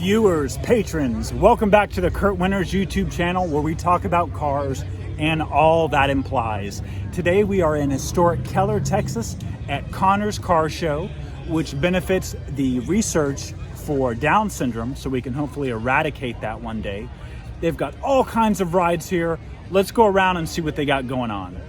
Viewers, patrons, welcome back to the Kurt Winters YouTube channel where we talk about cars and all that implies. Today we are in Historic Keller, Texas at Connor's Car Show, which benefits the research for Down syndrome, so we can hopefully eradicate that one day. They've got all kinds of rides here. Let's go around and see what they got going on.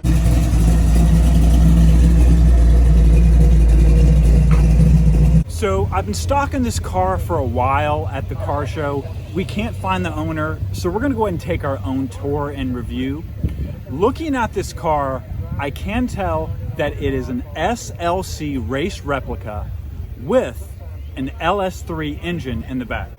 So I've been stalking this car for a while at the car show. We can't find the owner, so we're gonna go ahead and take our own tour and review. Looking at this car, I can tell that it is an SLC race replica with an LS3 engine in the back.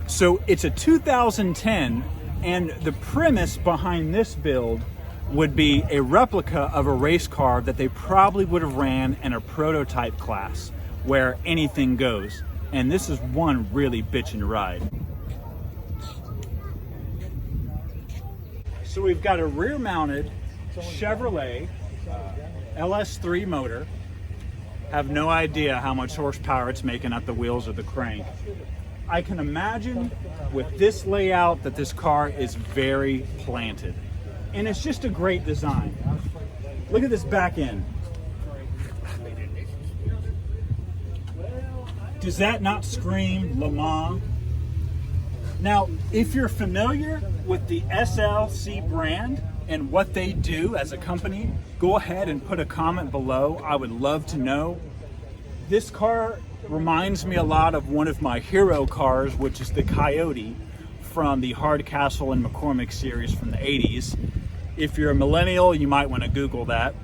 So it's a 2010, and the premise behind this build would be a replica of a race car that they probably would have ran in a prototype class, where anything goes. And this is one really bitchin' ride. So we've got a rear mounted Chevrolet LS3 motor. Have no idea how much horsepower it's making at the wheels of the crank. I can imagine with this layout that this car is very planted. And it's just a great design. Look at this back end. Does that not scream Le Mans? Now, if you're familiar with the SLC brand and what they do as a company, go ahead and put a comment below. I would love to know. This car reminds me a lot of one of my hero cars, which is the Coyote from the Hardcastle and McCormick series from the 80s. If you're a millennial, you might want to Google that.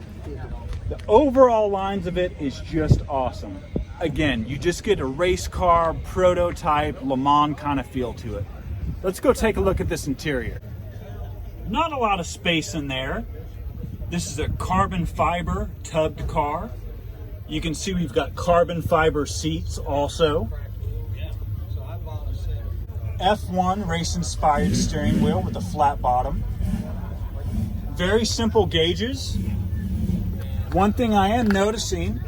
The overall lines of it is just awesome. Again, you just get a race car, prototype, Le Mans kind of feel to it. Let's go take a look at this interior. Not a lot of space in there. This is a carbon fiber tubbed car. You can see we've got carbon fiber seats also. F1 race-inspired steering wheel with a flat bottom. Very simple gauges. One thing I am noticing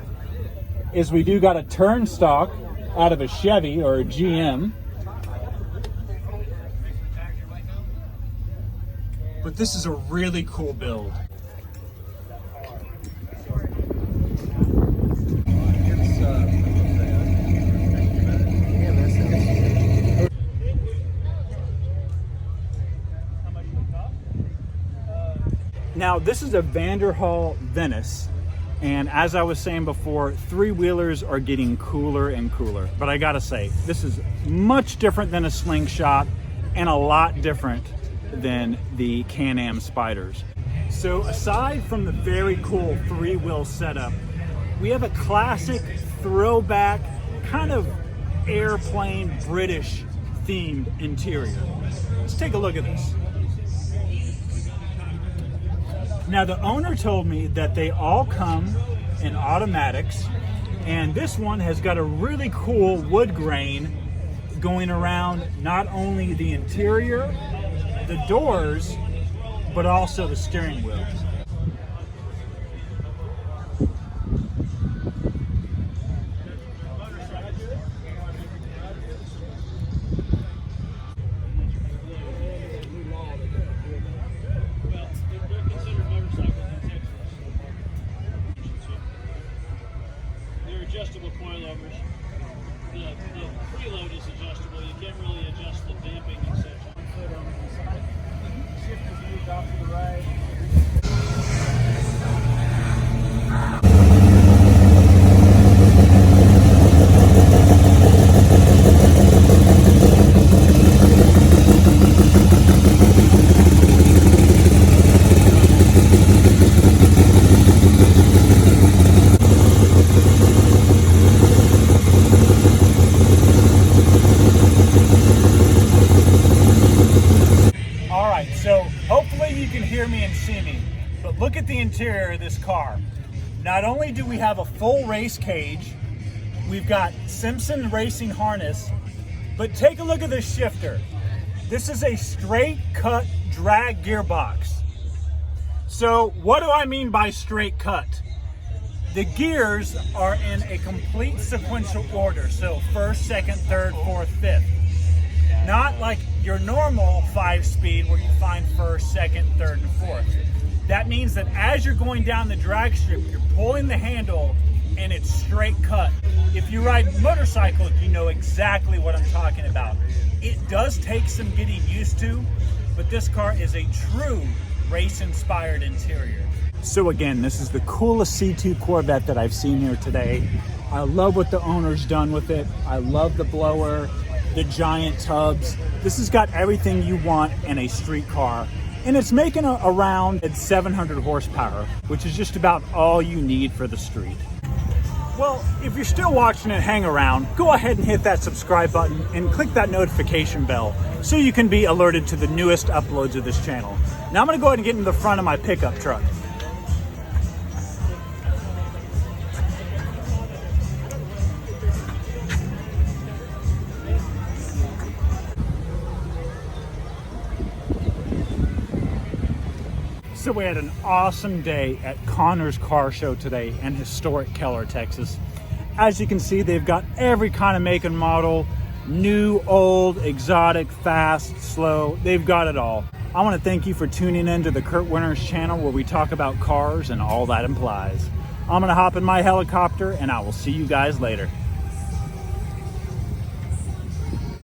is we do got a turnstock out of a Chevy or a GM. But this is a really cool build. Now this is a Vanderhall Venice. And as I was saying before, three-wheelers are getting cooler and cooler. But I gotta say, this is much different than a Slingshot and a lot different than the Can-Am Spyders. So aside from the very cool three-wheel setup, we have a classic throwback, kind of airplane British themed interior. Let's take a look at this. Now the owner told me that they all come in automatics, and this one has got a really cool wood grain going around not only the interior, the doors, but also the steering wheel. Adjustable coilovers. The preload is adjustable. You can't really adjust the damping and such. Foot on the side. Shifters moved off to the right. So hopefully you can hear me and see me, but look at the interior of this car. Not only do we have a full race cage, we've got Simpson racing harness, but take a look at this shifter. This is a straight cut drag gearbox. So what do I mean by straight cut? The gears are in a complete sequential order. So first, second, third, fourth, fifth. Not like your normal 5-speed where you find first, second, third, and fourth. That means that as you're going down the drag strip, you're pulling the handle and it's straight cut. If you ride motorcycles, you know exactly what I'm talking about. It does take some getting used to, but this car is a true race-inspired interior. So again, this is the coolest C2 Corvette that I've seen here today. I love what the owner's done with it. I love the blower, the giant tubs. This has got everything you want in a street car. And it's making around 700 horsepower, which is just about all you need for the street. Well, if you're still watching it, hang around. Go ahead and hit that subscribe button and click that notification bell so you can be alerted to the newest uploads of this channel. Now I'm gonna go ahead and get in the front of my pickup truck. So we had an awesome day at Connor's Car Show today in Historic Keller, Texas. As you can see, they've got every kind of make and model, new, old, exotic, fast, slow, they've got it all. I want to thank you for tuning in to the Kurt Winters channel where we talk about cars and all that implies. I'm going to hop in my helicopter and I will see you guys later.